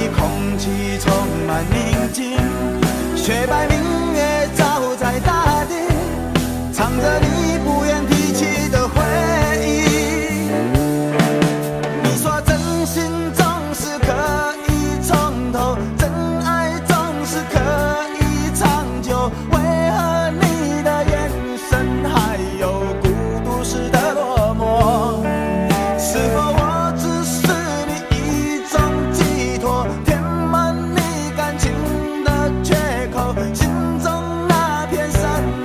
里空气充满宁静，雪白明月照在大地，唱着你不愿提起的回忆。你说真心总是可以从头，真爱总是可以长久，为何你的眼神还有孤独时的落寞？是否我只是你一种寄托，填满你感情的缺口？心中那片森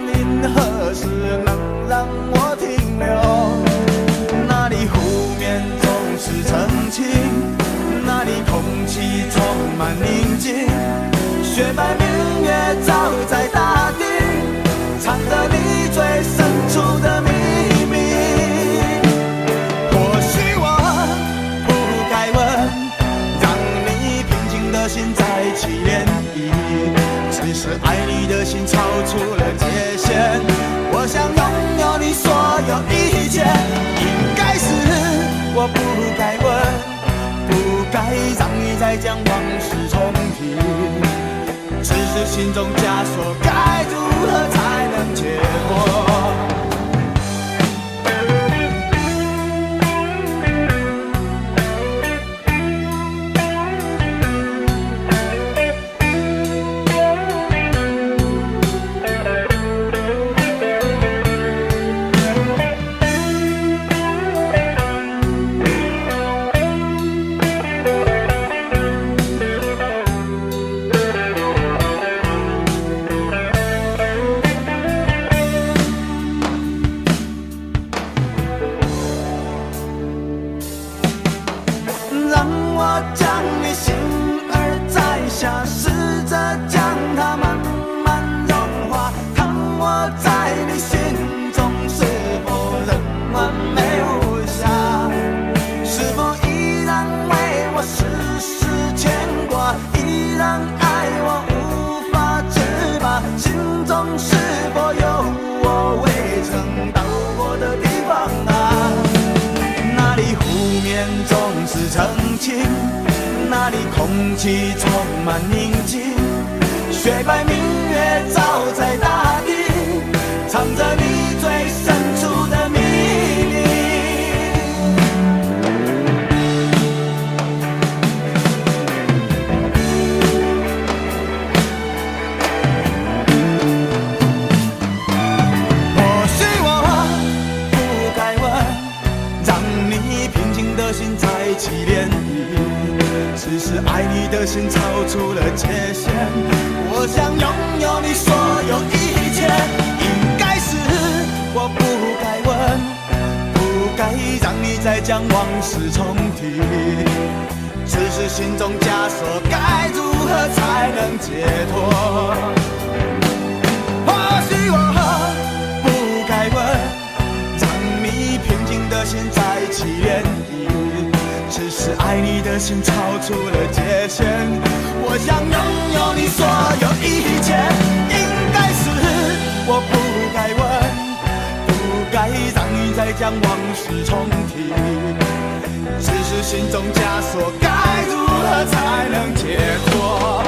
林何时能让我停留？那里湖面总是澄清，那里空气充满宁静，雪白明月照在大地，藏着你最深处的秘密。或许我不该问，让你平静的心再起涟漪，只是爱你的心超出了界限。我想拥有你所有一切，应该是我不该问，不该让你再将往事重提，只是心中枷锁该如何才能解脱？那里空气充满宁静，雪白明月照在大地，藏着你最深处的秘密。或许我不该问，让你平静的心再起涟漪，只是爱你的心超出了界限。我想拥有你所有一切，应该是我不该问，不该让你再将往事重提，只是心中枷锁该如何才能解脱？或许我不该问，让你平静的心再起涟漪，只是爱你的心超出了界限。我想拥有你所有一切，应该是我不该问，不该让你再将往事重提，只是心中枷锁该如何才能解脱？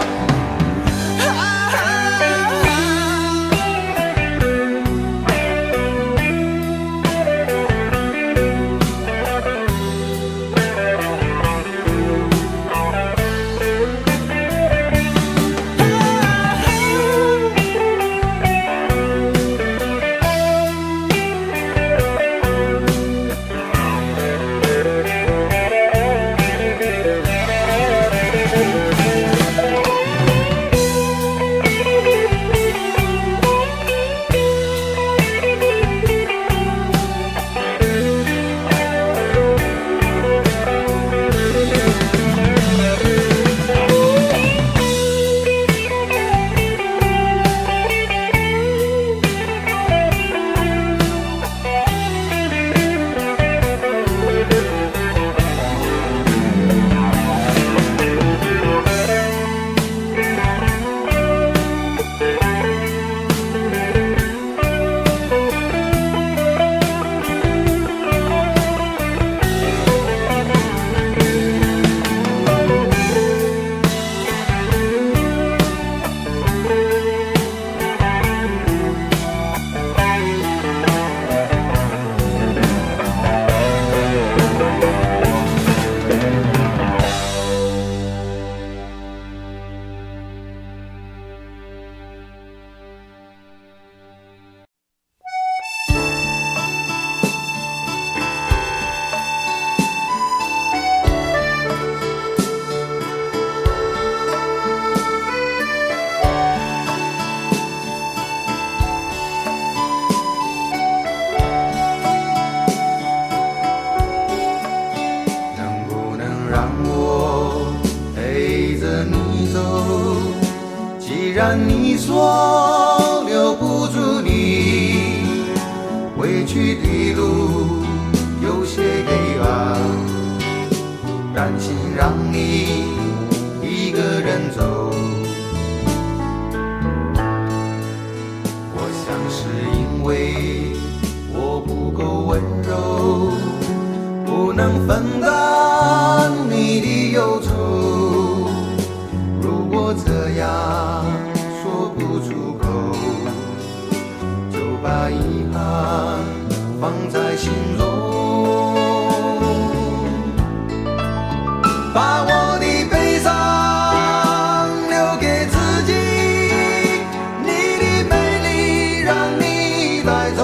然你说留不住你，回去的路有些黑暗，担心让你一个人走。我想是因为我不够温柔，不能分担你的忧愁。如果这样说不出口，就把遗憾放在心中，把我的悲伤留给自己，你的美丽让你带走。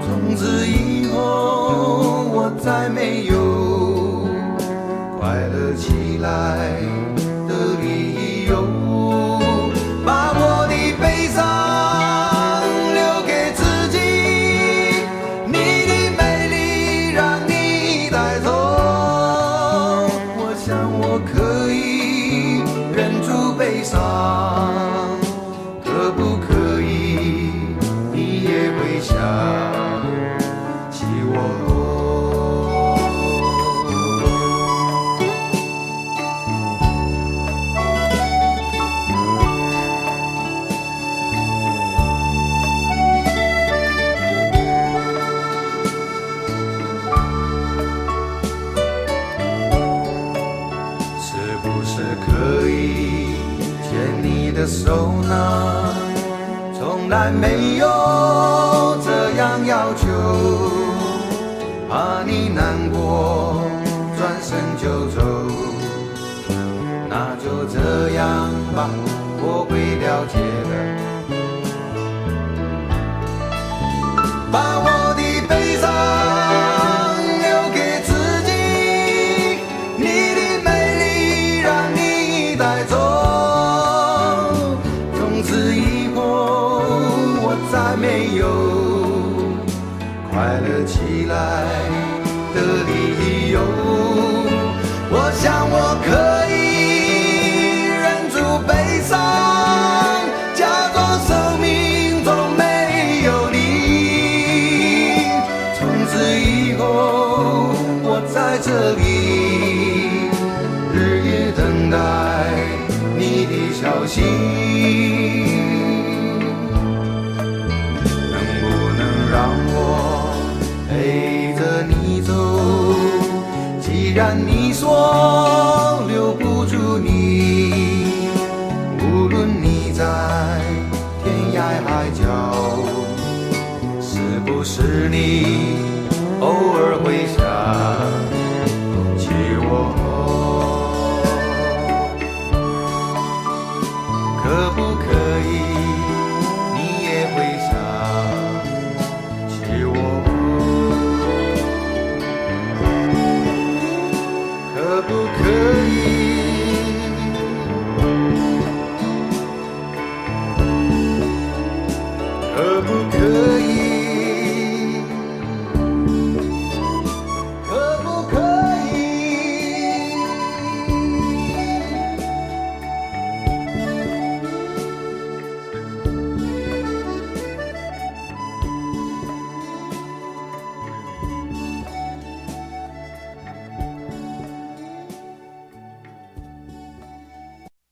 从此以后我再没有快乐起来的理由，把我的悲伤留给自己，你的美丽让你带走。我想我可以忍住悲伤，可不可以你也会想起我？是不是可以牵你的手呢？从来没有这样要求，怕你难过转身就走。那就这样吧，我会了解的。把我的悲伤留给自己，你的美丽让你带走。从此以后我再没有快乐起来的理由。我想我可以忍住悲伤，假装生命中没有你。从此以后我在这里日夜等待你的消息，能不能让我陪着你走？既然你说留不住你，无论你在天涯海角，是不是你偶尔会想起我？可不可以你也会想起我？可不可以？可不可以？可不可以？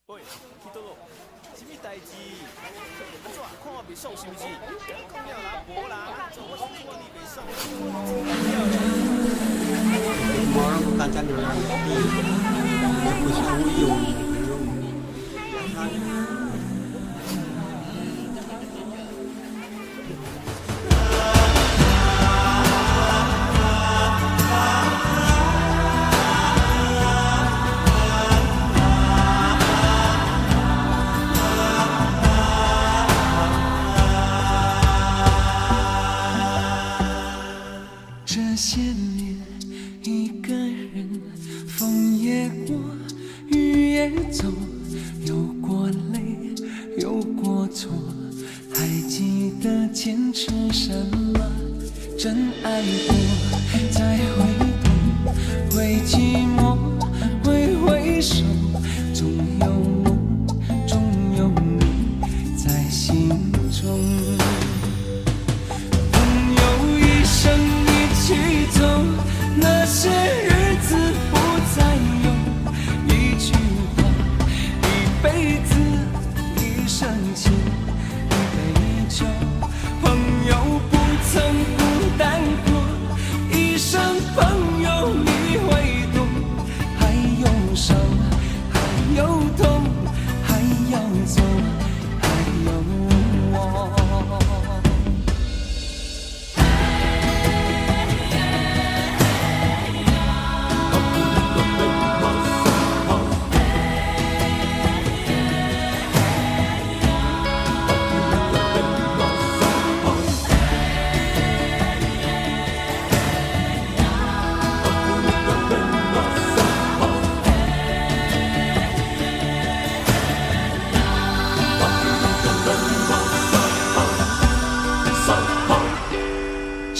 喂，去倒落？什么代志？安怎？看我袂爽是不是？讲了啦，无啦，做我是看你袂爽。Orang katakan orang ini berkusuyung. 这些年一个人，风也过，雨也走，有过泪，有过错，还记得坚持什么？真爱过，再回头，会寂寞，会回首，总有梦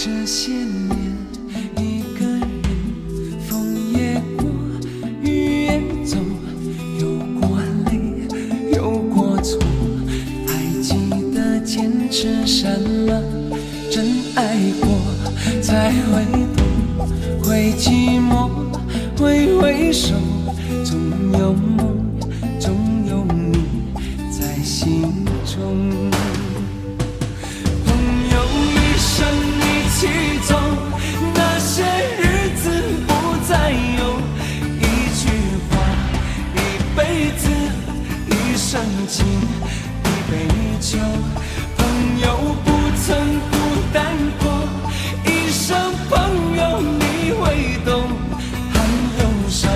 这些年，一个人，风也过，雨也走，有过泪，有过错，还记得坚持什么？真爱过，才会懂，会寂寞，会回首，总有梦，总有你在心中。一生一起走，那些日子不再有。一句话，一辈子，一生情，一杯酒。朋友不曾孤单过，一生朋友你会懂。还有伤，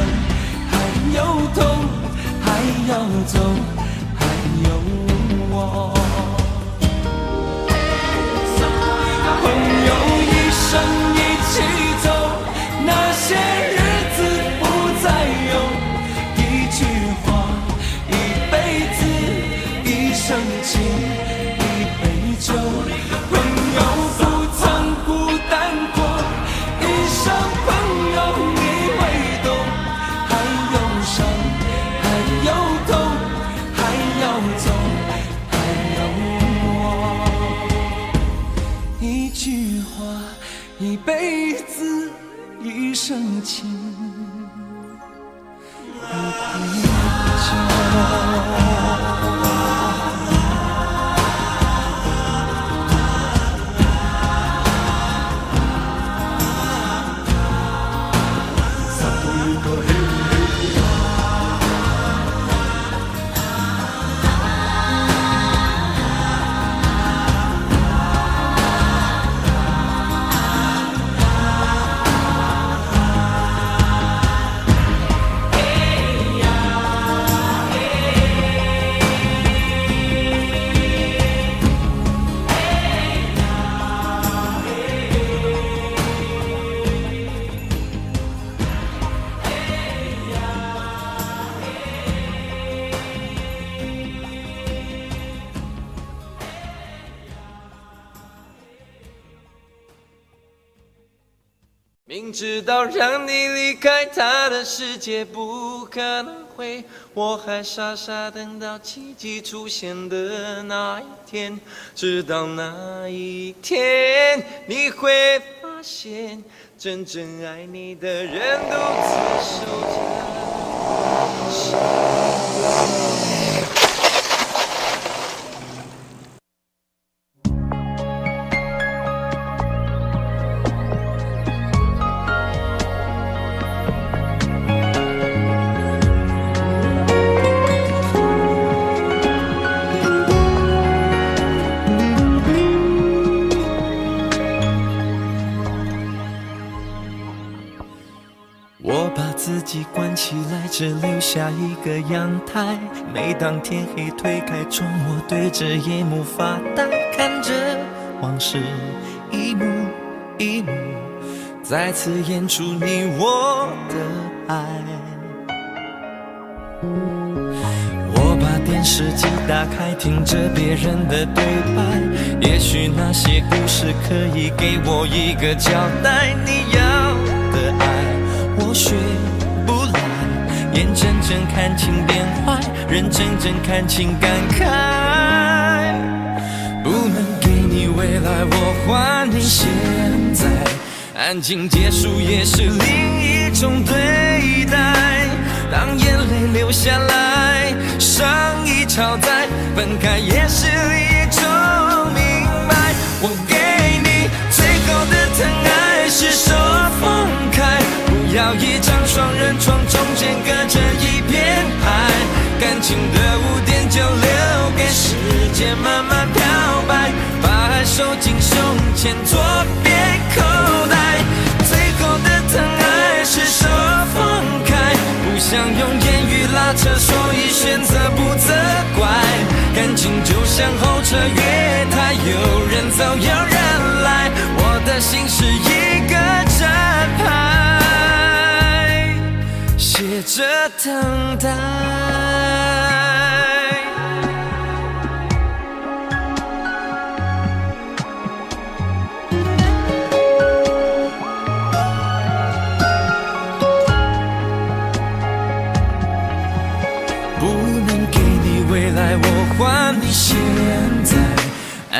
还有痛，还要走，还有我。一生一起走，那些日子不再有。一句话，一辈子，一生情，一杯酒。朋友不曾孤单过，一生朋友你会懂。还有伤，还有痛，还要走，还有我。一句话，一辈子，一生情，一杯酒。明知道让你离开他的世界不可能会，我还傻傻等到奇迹出现的那一天。直到那一天，你会发现，真正爱你的人独自守着伤悲。我把自己关起来，只留下一个阳台。每当天黑推开窗，我对着夜幕发呆，看着往事一幕一幕再次演出你我的爱。我把电视机打开，听着别人的对白，也许那些故事可以给我一个交代。你要的爱我学不来，眼睁睁看情变坏，人睁睁看情感慨。不能给你未来，我还你现在。安静结束也是另一种对待。当眼泪流下来，伤已超载，分开也是一种明白。我给你最后的疼爱是手放开，不要一张双人床，中间隔着一片海。感情的污点就留给时间慢慢漂白，把爱收进胸前左边口袋。最后的疼爱是手放开，不想用言语拉扯，所以选择不责怪。感情就像候车月台，有人走有人来，我的心是一个站牌，写着等待。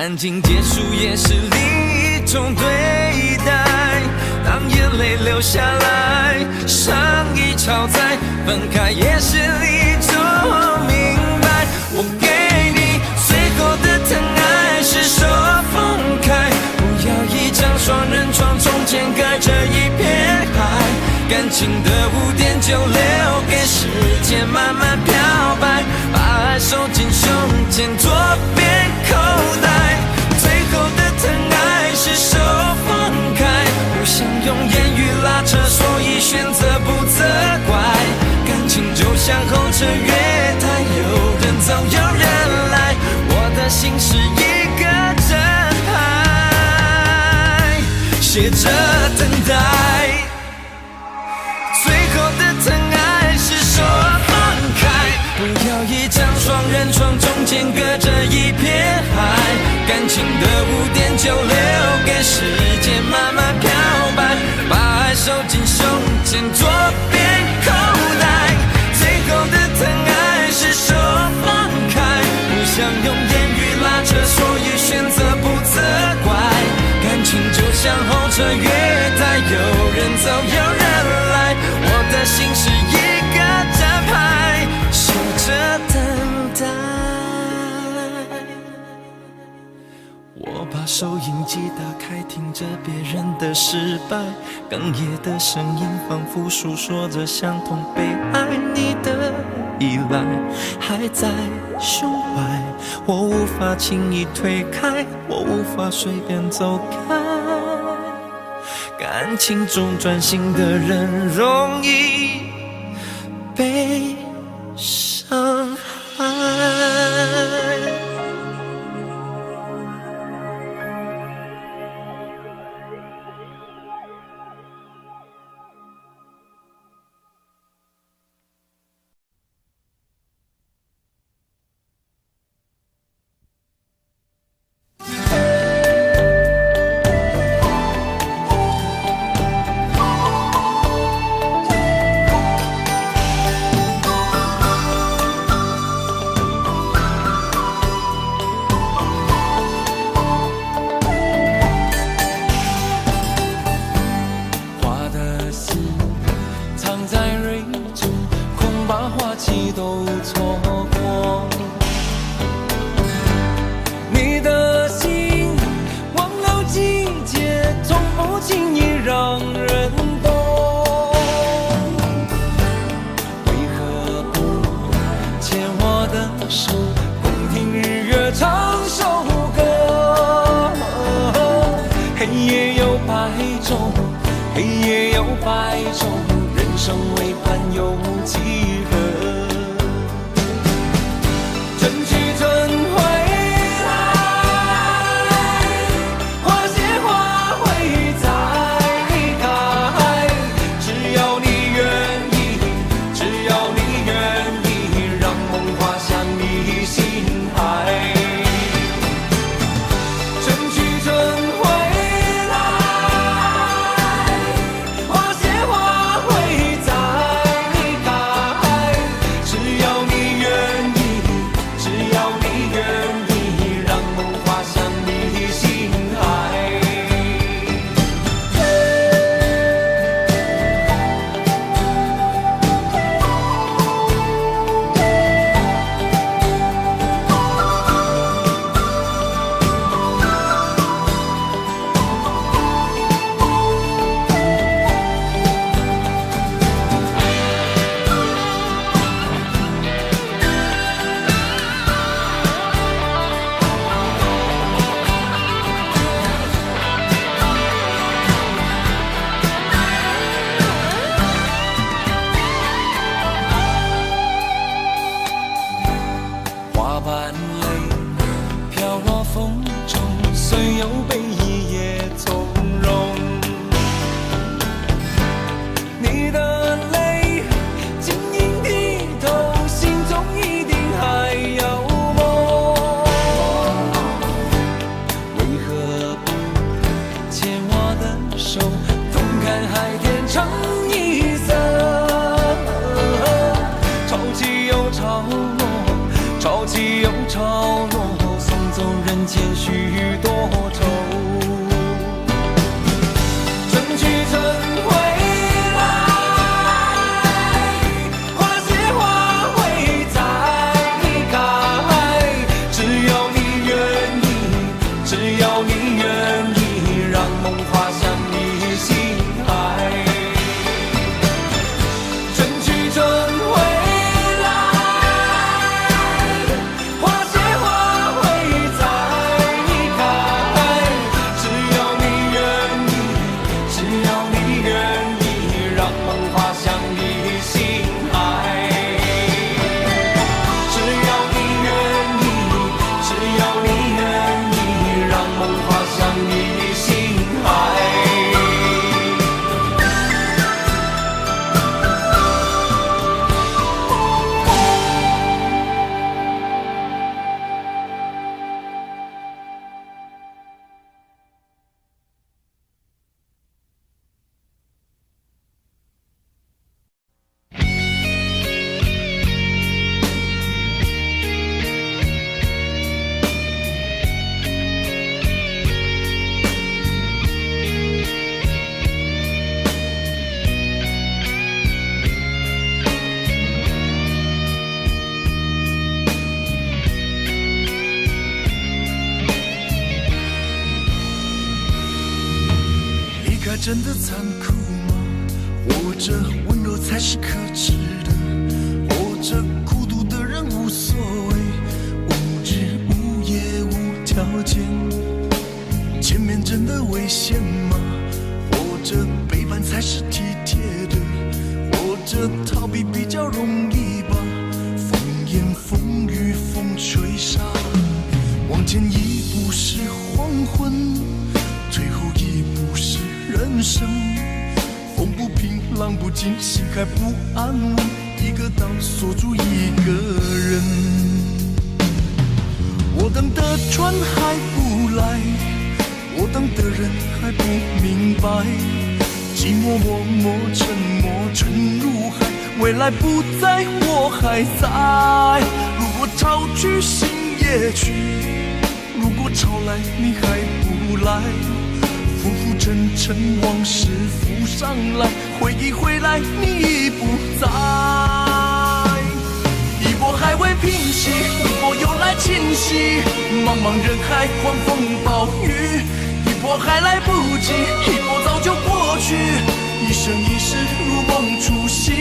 感情结束也是另一种对待，当眼泪流下来，伤已超载，分开也是一种明白。我给你最后的疼爱是手放开，不要一张双人床，中间隔着一片海，感情的污点就留给时间慢慢漂白，把爱收进胸前左边口袋。最后的疼爱是手放开，不想用言语拉扯，所以选择不责怪。感情就像候车月台，有人走有人来，我的心是一个真牌，写着等待。最后的疼爱是手放开，不要一张双人床，中间隔着一片海，感情的污点就留给时间慢慢漂白，把爱收进胸前左边口袋。最后的疼爱是手放开，不想用言语拉扯，所以选择不责怪。感情就像候车月台，有人走有人来，我的心是一个站牌，写着等待。我把收音机打开，听着别人的失败，哽咽的声音仿佛诉说着相同被爱你的依赖，还在胸怀，我无法轻易推开，我无法随便走开。感情中专心的人容易被伤害。潮起又潮落，送走人间虚该真的残酷吗？活着温柔才是可耻的，活着孤独的人无所谓，无日无夜无条件。前面真的危险吗？活着背叛才是体贴的，活着逃避比较容易吧。风言风语风吹沙，往前一步是黄昏，退后一步是人生。风不平浪不静，心还不安稳，一个岛锁住一个人。我等的船还不来，我等的人还不明白，寂寞默默沉没沉入海，未来不在我还在。如果潮去心也去，如果潮来你还不来，浮浮沉沉往事浮上来，回忆回来你已不在。一波还未平息，一波又来侵袭，茫茫人海狂风暴雨，一波还来不及，一波早就过去，一生一世如梦初醒，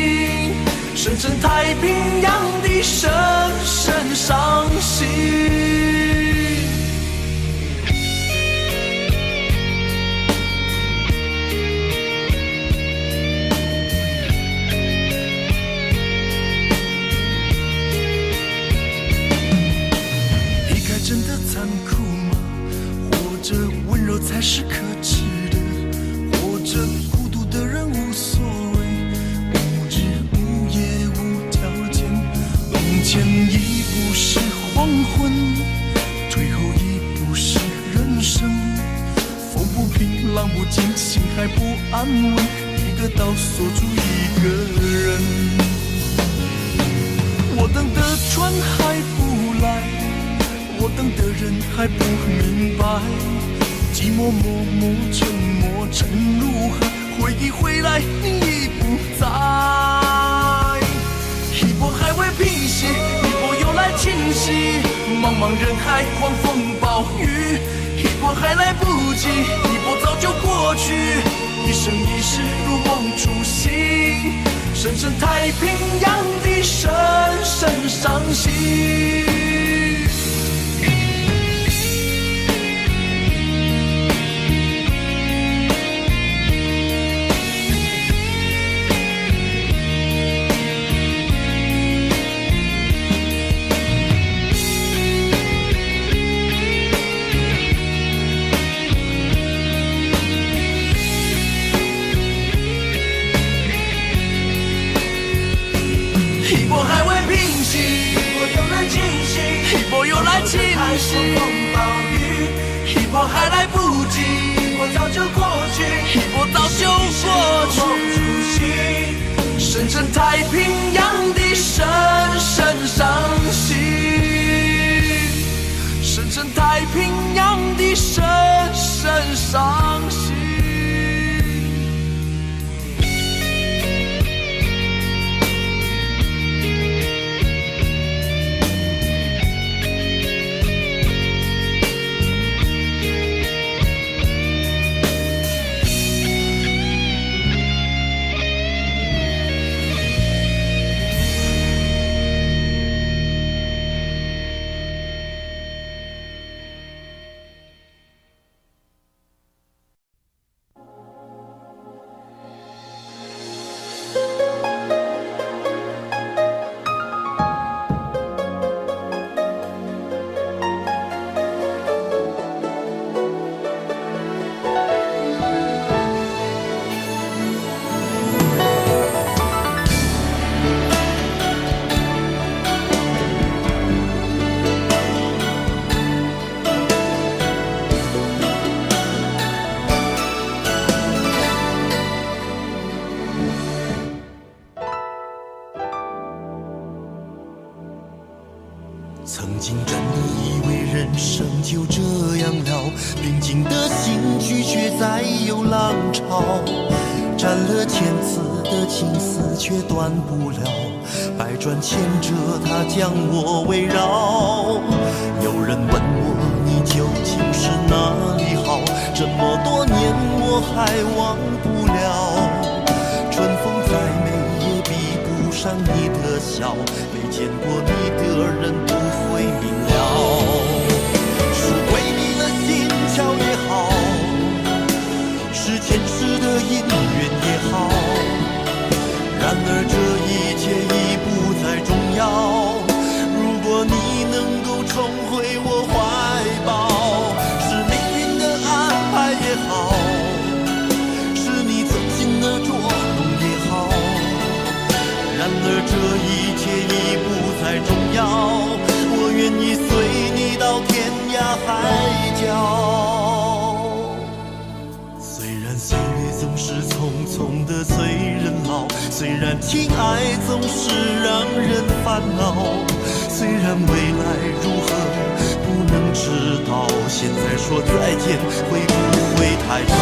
深深太平洋的深深伤心。真的残酷吗？活着温柔才是可耻的，活着孤独的人无所谓，无日无夜无条件。往前一步是黄昏，退后一步是人生。风不平浪不静，心还不安稳，一个岛锁住一个人。我等的船还不来，我等的人还不明白，寂寞默默沉没沉入海，回忆回来你已不在。一波还未平息，一波又来侵袭，茫茫人海狂风暴雨，一波还来不及，一波早就过去，一生一世如梦初醒，深深太平洋的深深伤心。一波还未平息，一波又来侵袭，一波又来侵袭，风暴雨，一波还来不及，一波早就过去，一波早就过去，深深太平洋的深深伤心，深深太平洋的深深伤心。曾经真的以为人生就这样了，平静的心绪却再有浪潮，斩了千次的情丝却断不了，百转千折它将我围绕。有人问我你究竟是哪里好，这么多年我我还忘不了。春风再美也比不上你的笑，没见过你的人不会明了。是鬼迷了心窍也好，是前世的因缘也好，然而这一切已不再重要。如果你能够重回我怀抱，是命运的安排也好，是你存心的捉弄也好，然而这一切已不再重要。我愿意随你到天涯海角。虽然岁月总是匆匆的催人老，虽然情爱总是让人烦恼，虽然未来如何不能知道，现在说再见会不会太早？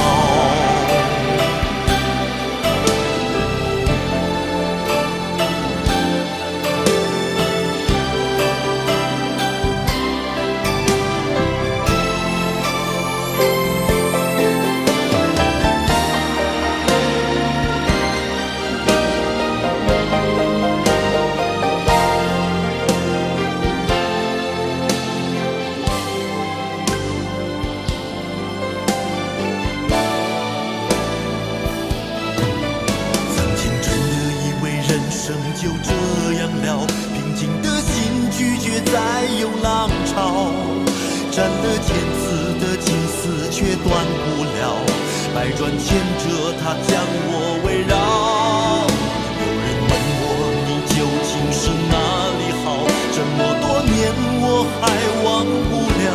就这样了，平静的心拒绝再有浪潮，斩了千次的情丝却断不了，百转千折它将我围绕。有人问我你究竟是哪里好，这么多年我还忘不了。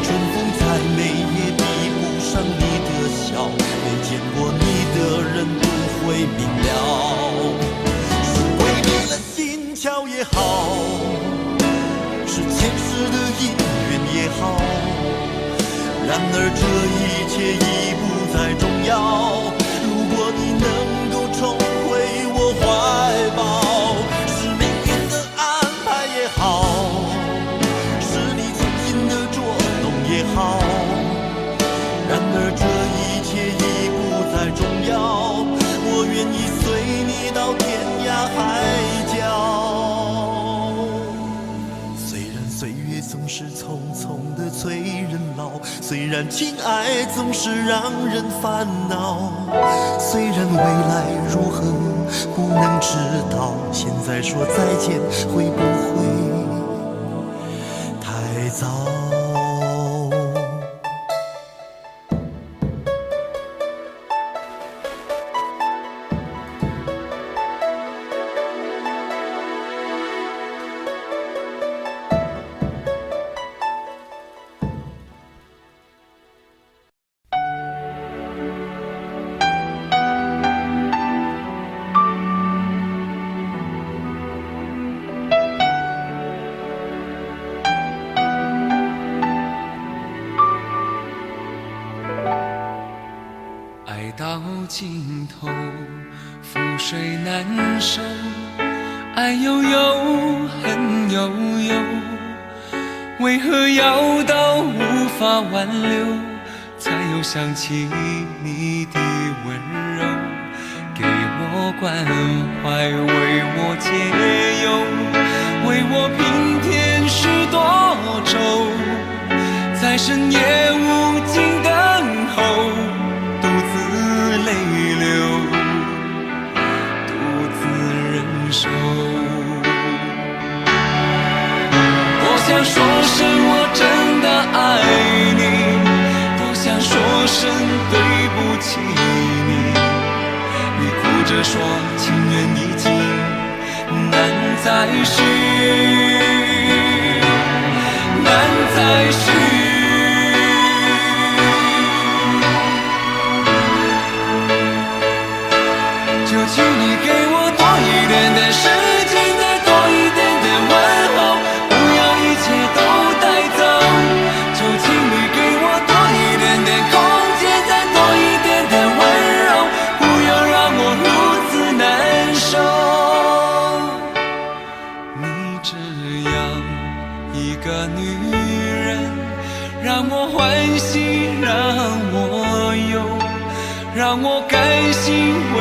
春风再美也比不上你的笑，没见过你的人不会明了。巧也好，是前世的因缘也好，然而这一切已不再重要。如果你能够重回我怀抱，是命运的安排也好，是你存心的捉弄也好，然而这一切已不再重要。我愿意随你到天涯海角。岁月总是匆匆的催人老，虽然情爱总是让人烦恼，虽然未来如何不能知道，现在说再见会不会太早？到尽头，覆水难收，爱悠悠，恨悠悠，为何要到无法挽留，才又想起你的温柔，给我关怀，为我解忧，为我平添许多愁，在深夜无尽等候，独自泪流，独自忍受。多想说声我真的爱你，多想说声对不起你，你哭着说情缘已尽，难再续，难再续。就请你给我多一点的时间，再多一点的问候，不要一切都带走。就请你给我多一点的空间，再多一点的温柔，不要让我如此难受。你这样一个女人，让我甘心为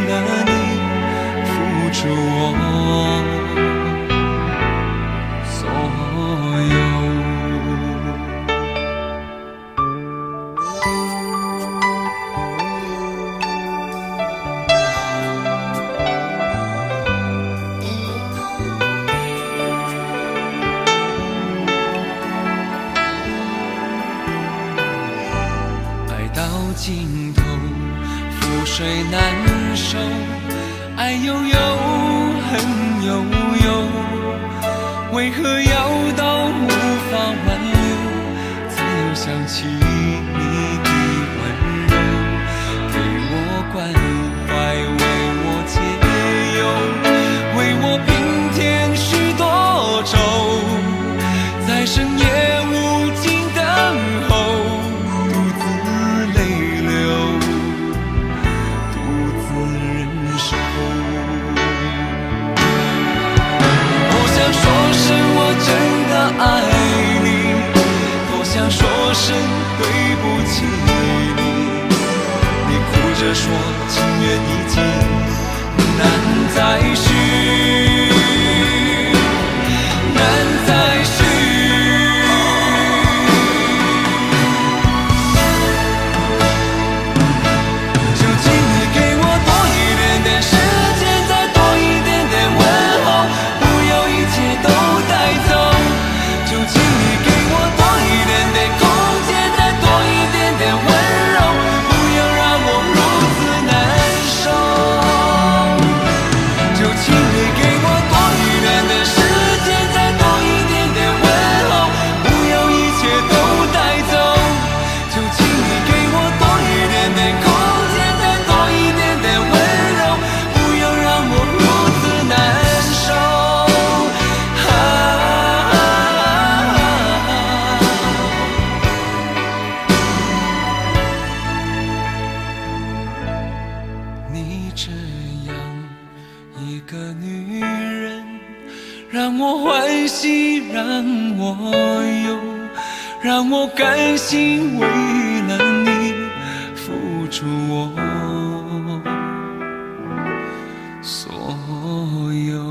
了你付出我所有。尽头，覆水难收，爱悠悠，恨悠悠，为何要到无法挽留，才又想起你的温柔，给我关怀，为我解忧，为我平添许多愁，在深夜无尽等候，爱你，多想说声对不起你。你哭着说情缘已尽，难再续，难再续。就请你给我多一点点时间，再多一点点问候，不要一切都带走。就请你给我多一点点空间，再多一点点温柔，不要让我如此难受。就请你给我多一点点时间，再多一点点问候，不要一切都带走。就请你给我多一点点空间，再多一点点温柔，不要让我如此难受。你这样一个女人，让我欢喜，让我忧，让我甘心为了你付出我所有。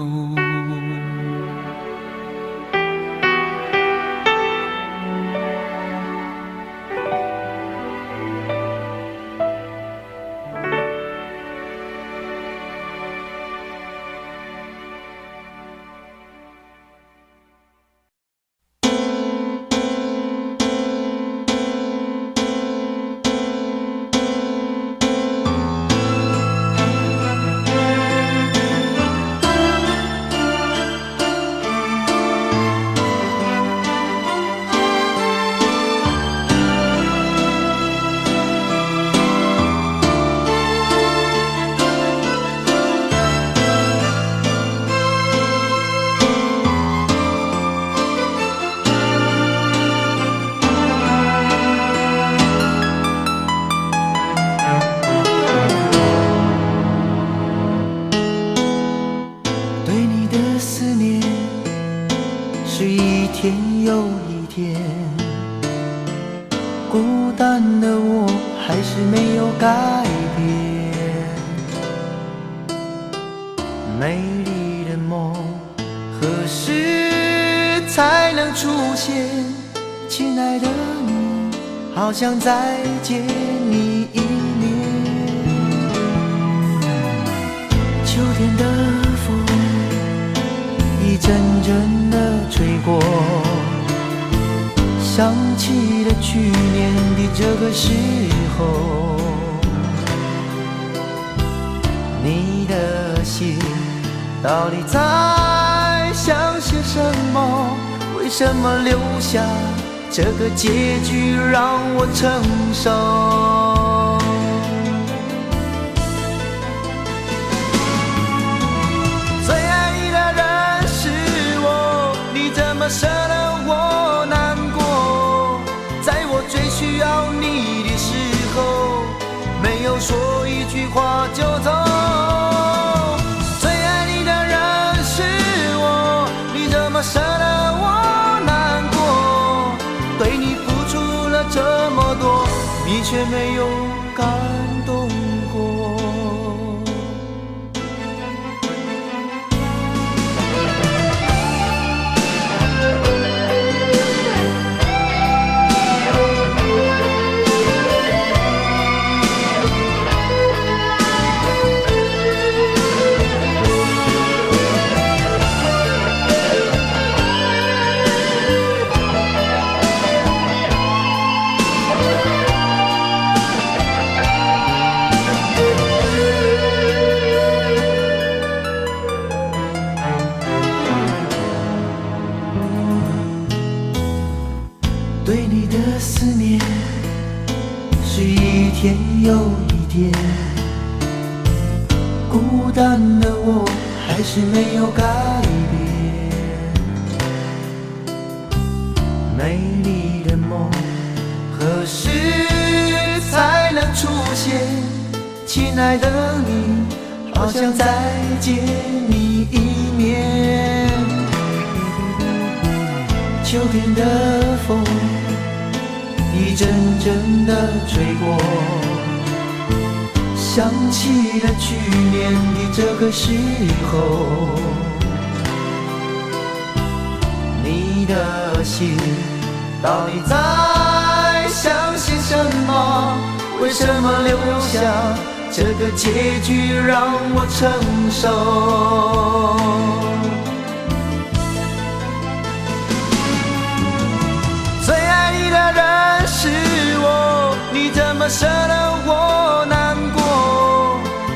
孤单的我还是没有改变，美丽的梦何时才能出现？亲爱的你，好想再见你一面。秋天的风一阵阵的吹过，想起了去年的这个时候，你的信到底在想些什么？为什么留下这个结局让我承受？最爱你的人是我，你怎么舍得我难过？在我最需要你的时候，没有说一句话就走。最爱你的人是我，你怎么舍得我难过？对你付出了这么多，你却没有感动。有一天，孤单的我还是没有改变。美丽的梦何时才能出现？亲爱的你，好想再见你一面。秋天的风一阵阵的吹过，想起了去年的这个时候，你的心到底在想些什么？为什么留下这个结局让我承受？最爱你的人是我，你怎么舍得我难过？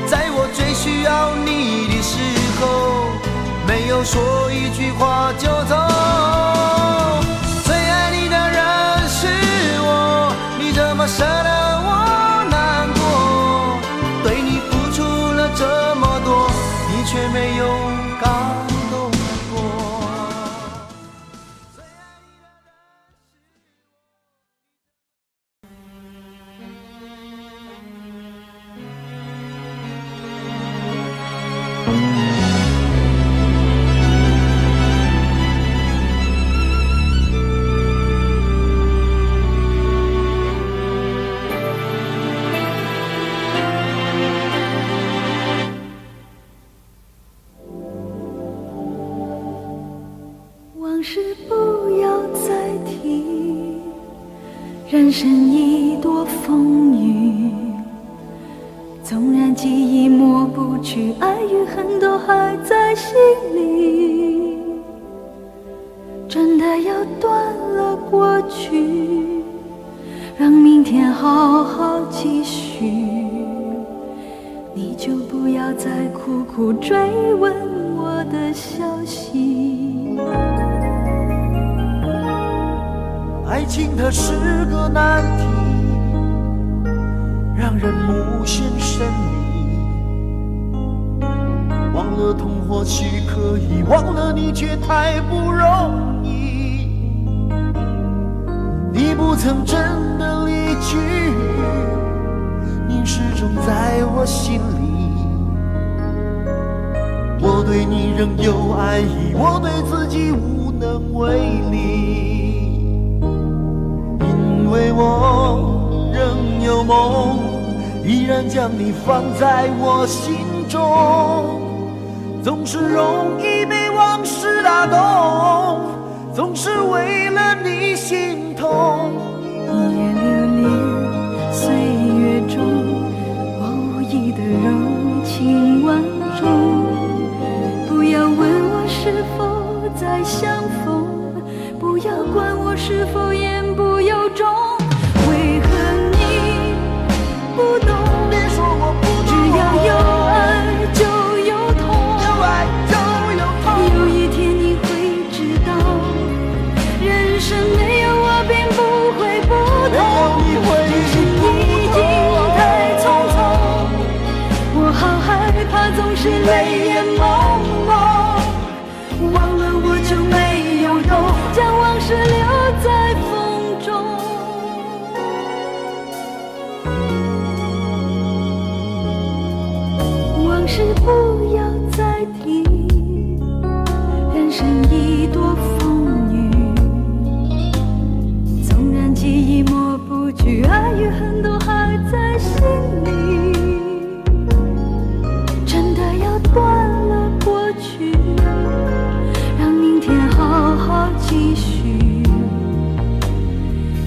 在我最需要你的时候，没有说一句话就走。最爱你的人是我，你怎么舍得我难过？对你付出了这么多，你却没有感动过。往事不要再提，人生已多风雨，纵然记忆抹不去，爱与恨都还在心里。真的要断了过去，让明天好好继续，你就不要再苦苦追问我的消息。爱情它是个难题，让人无限神秘。忘了痛或许可以，忘了你却太不容易。你不曾真的离去，你始终在我心里。我对你仍有爱意，我对自己无能为力。因为我仍有梦，依然将你放在我心中。总是容易被往事打动，总是为了你心痛。一夜流连岁月中，我无意的柔情万种。不要问我是否再相逢，不要管我是否言不由衷。为何你不懂？别说我不懂，只要有爱就有痛，有爱就有痛。有一天你会知道，人生没有我并不会不同。人生已经太匆匆，我好害怕总是泪眼朦胧。忘了我就没有懂，将往事留在风中。往事不要再提，人生已多风雨。纵然记忆抹不去，爱与恨都还在心里。真的要断了过去，让明天好好继续，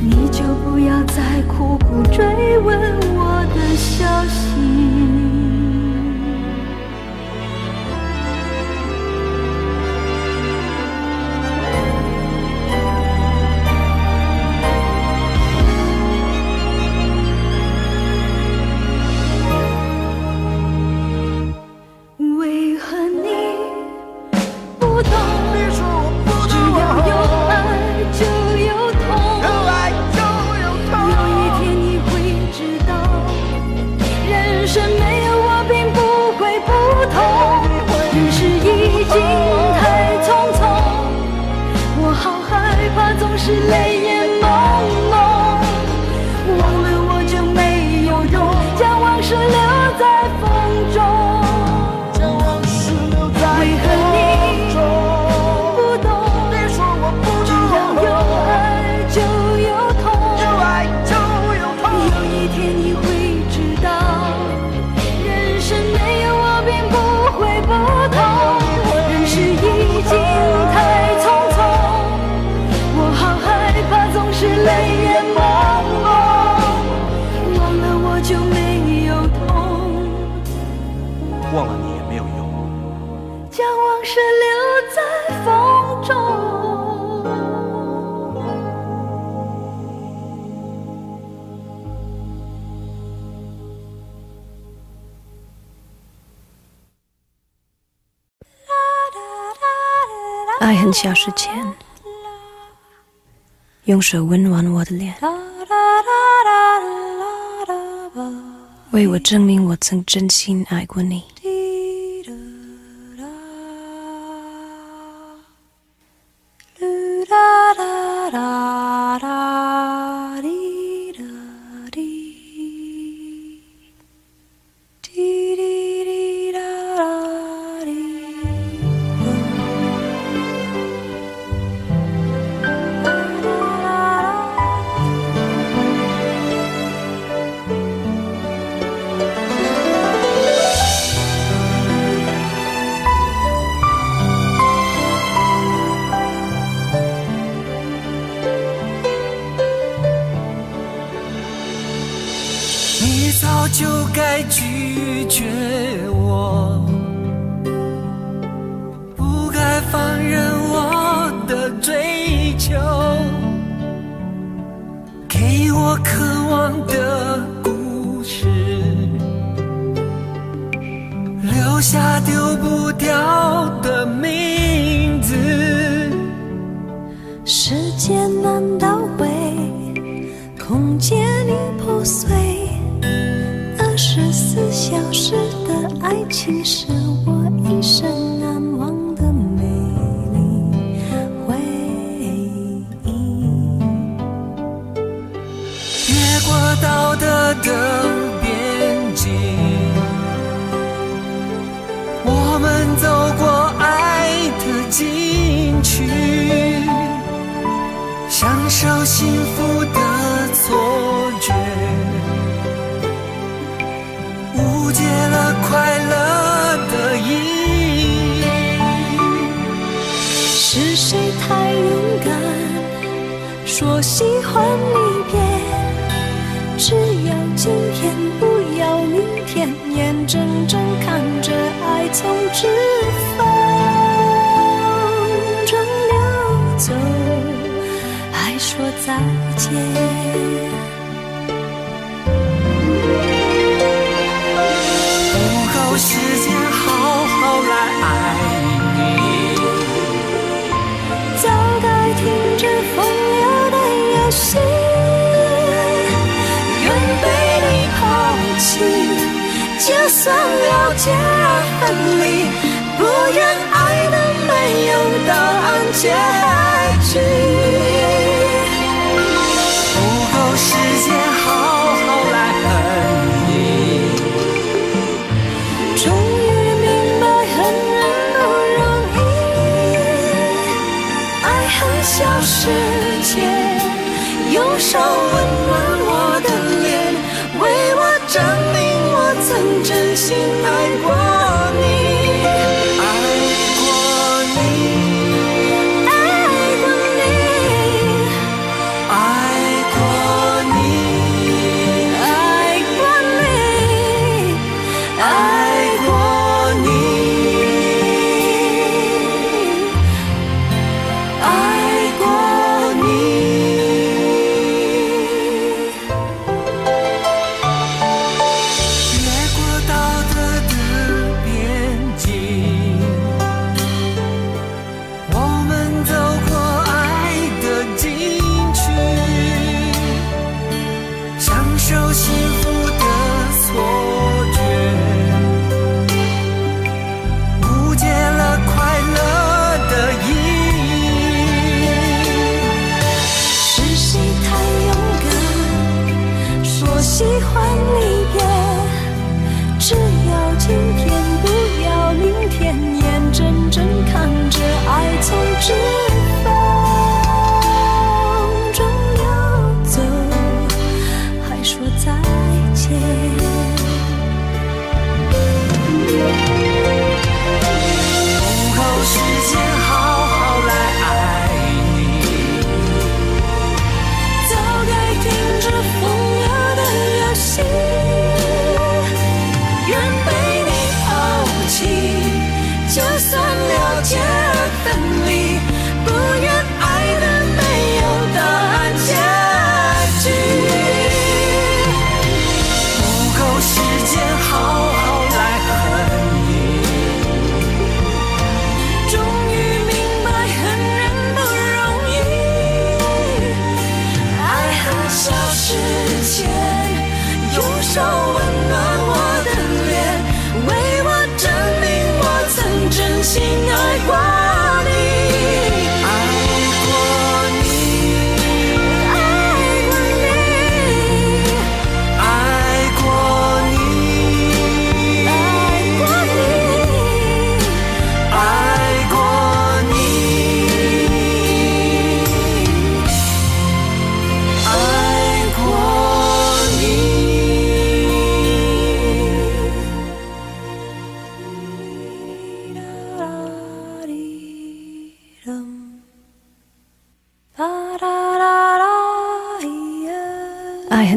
你就不要再苦苦追问我的消息。忘了你也没有用。将往事留在风中。爱很小时前，用手温暖我的脸，为我证明我曾真心爱过你。你早就该拒绝我，不该放任我的追求，给我渴望的故事，留下丢不掉的名字。时间难倒回，空间已破碎。24小时的爱情是我一生难忘的美丽回忆。越过道德的边境，我们走过爱的禁区，享受幸福的错觉，误解了快乐的意义。是谁太勇敢，说喜欢离别？只要今天，不要明天，眼睁睁看着爱从指缝中流走，还说再见。时间好好来爱你，早该停止风流的游戏，愿被你抛弃，就算了解而分离，不愿爱的没有答案结局。不够时间好好来恨你，终于明白恨人不容易，爱恨小世界，用手温暖我的脸，为我证明我曾真心爱过你。越过道德的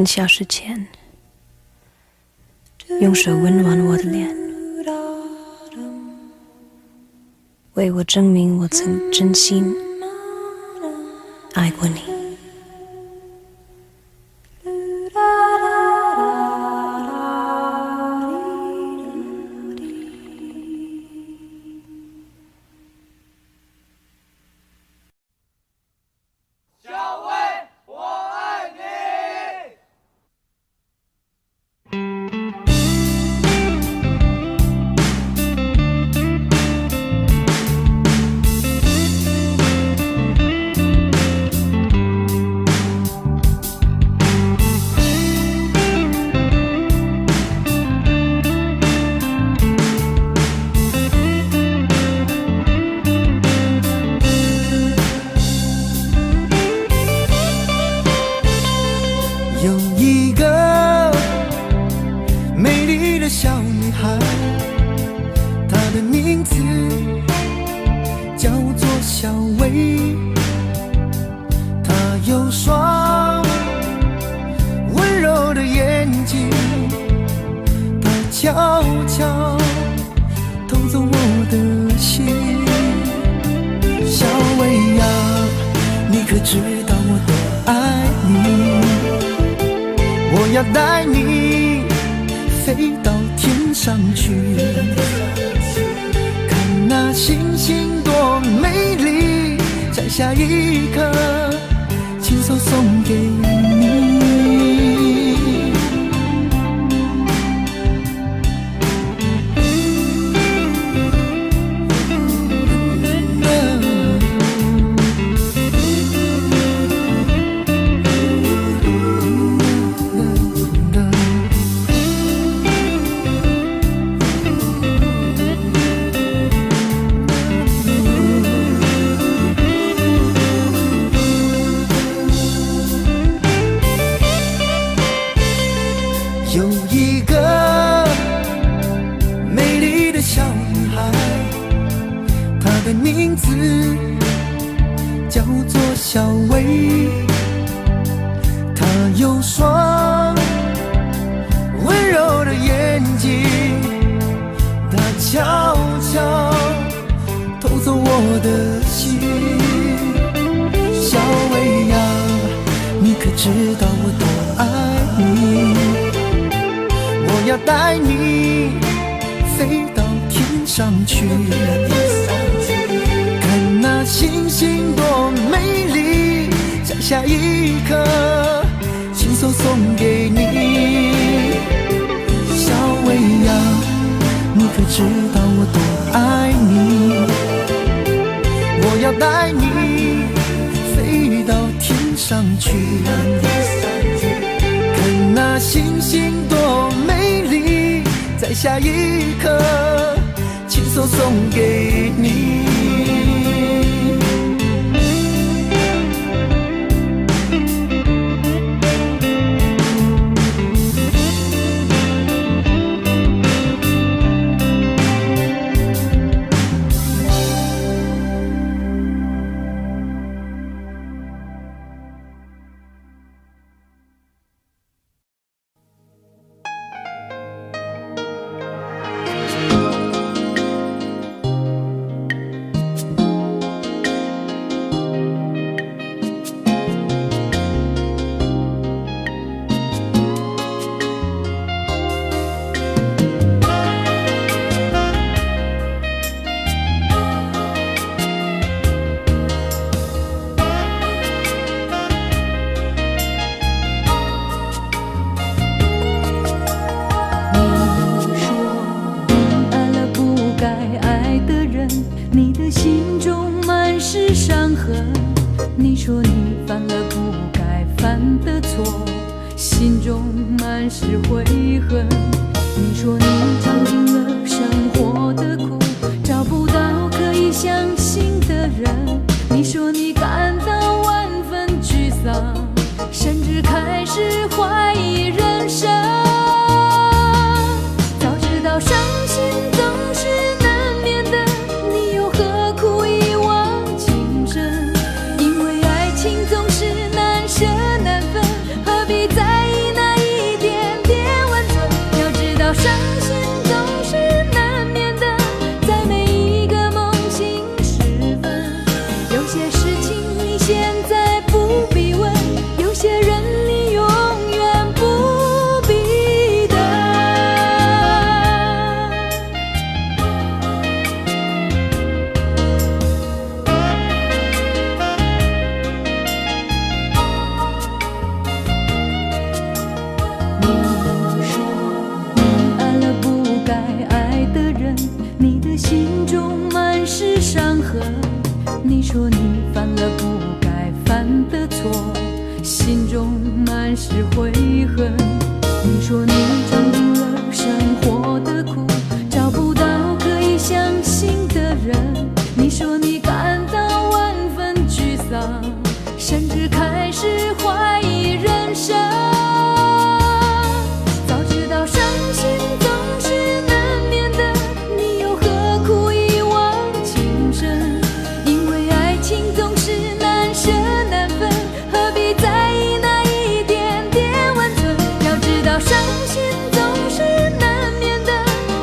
很小时前，用手温暖我的脸，为我证明我曾真心爱过你。有一个美丽的小女孩，她的名字叫做小薇。她有双温柔的眼睛，她悄悄偷走我的心。小薇呀，你可知道我多爱你？我要带你飞到天上去，看那星星多美丽，摘下一颗，亲手送给你。有一个美丽的小女孩，她的名字叫做小薇。她有双温柔的眼睛，她悄悄偷走我的心。小薇呀，你可知道我多爱你？我要带你飞到天上去，看那星星多美丽，摘下一颗，亲手送给你。小薇呀，你可知道我多爱你？我要带你飞到天上去，看那星星多美丽，摘下一颗，亲手送给你。道伤心总是难免的，在每一个梦醒时分，有些事情你现在不必问，有些人你永远不必等。你说你爱了不该爱的人，你的心中满是伤痕。你说你犯了不该犯的错，心中满是悔恨。你说你尝尽了生活的苦，找不到可以相信的人。你说你感到万分沮丧，甚至开始怀疑人生。早知道伤心总是难免的，你又何苦一往情深？因为爱情总是难舍难分，何必在意那一点点温存？要知道伤心总是难免的，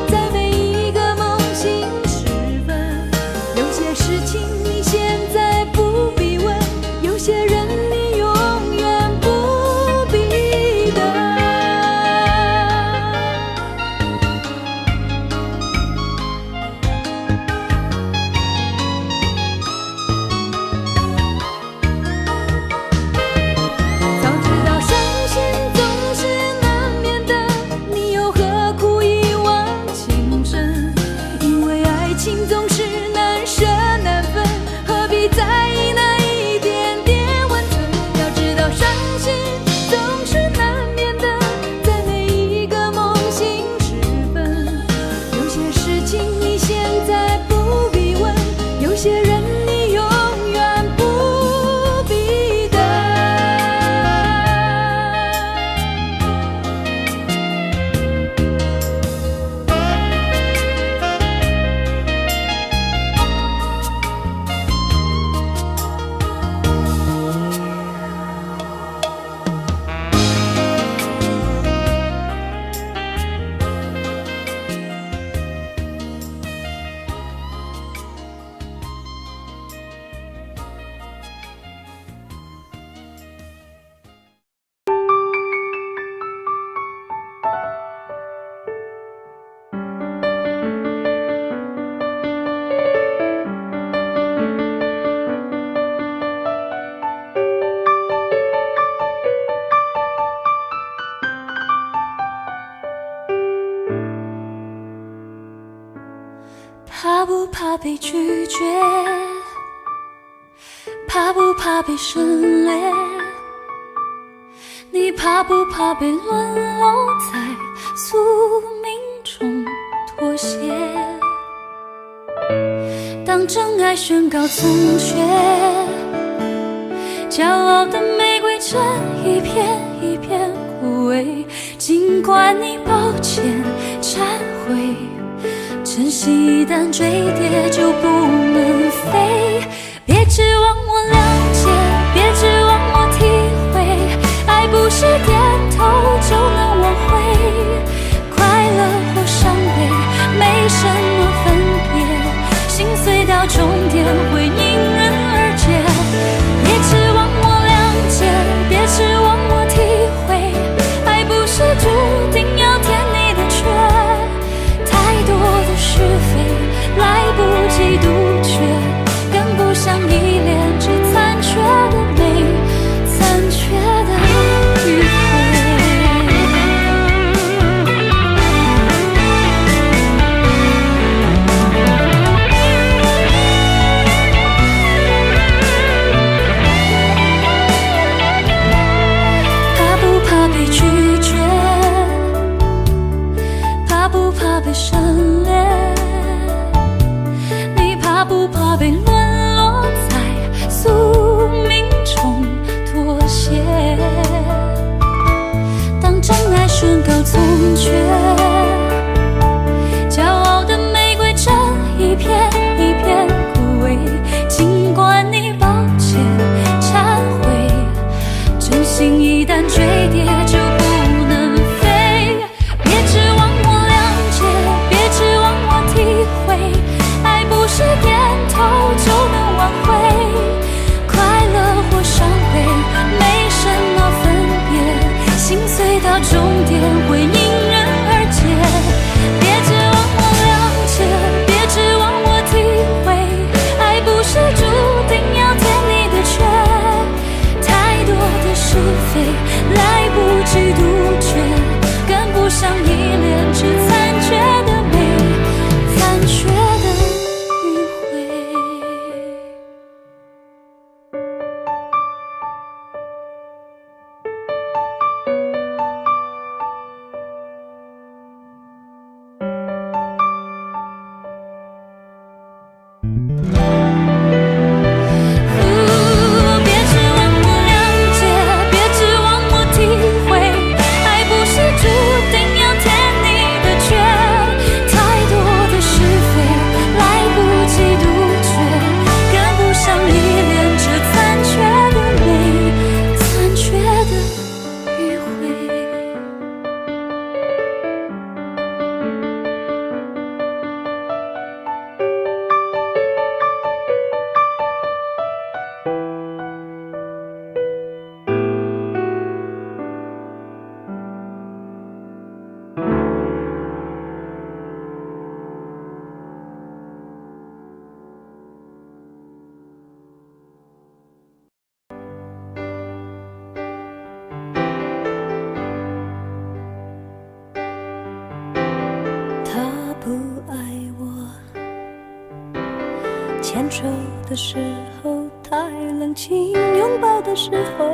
在每一个梦醒时分，有些事情你现在不必问，有些人你永远不必等。早知道伤心总是难免的，你又何苦一往情深？因为爱情总是难舍难分，何必在意那一点点温存？要知道伤心总是难免的，在每一个梦醒时分，有些事情你现在不必问，有些人你永远不必等。怕不怕被拒绝？怕不怕被省略？你怕不怕被沦落在宿命中妥协？当真爱宣告从缺，骄傲的玫瑰正一片一片枯萎。尽管你抱歉忏悔，真心一旦坠跌就不能飞。别指望我了解，别指望我体会，爱不是点头就能挽回。快乐或伤悲没什么分别，心碎到终点会因人而解。别指望我了解，别指望我体会，爱不是注定要填你的缺。太多的是非来不及杜绝，更不想依恋这残缺的美，残缺的迂回。怕不怕被拒绝？怕不怕被省略？你怕不怕被沦落在宿命中妥协？当真爱宣告从缺，骄傲的玫瑰正一片一片枯萎。尽管你抱歉忏悔，真心一旦坠跌就不能飞。别指望我不爱我。牵手的时候太冷清，拥抱的时候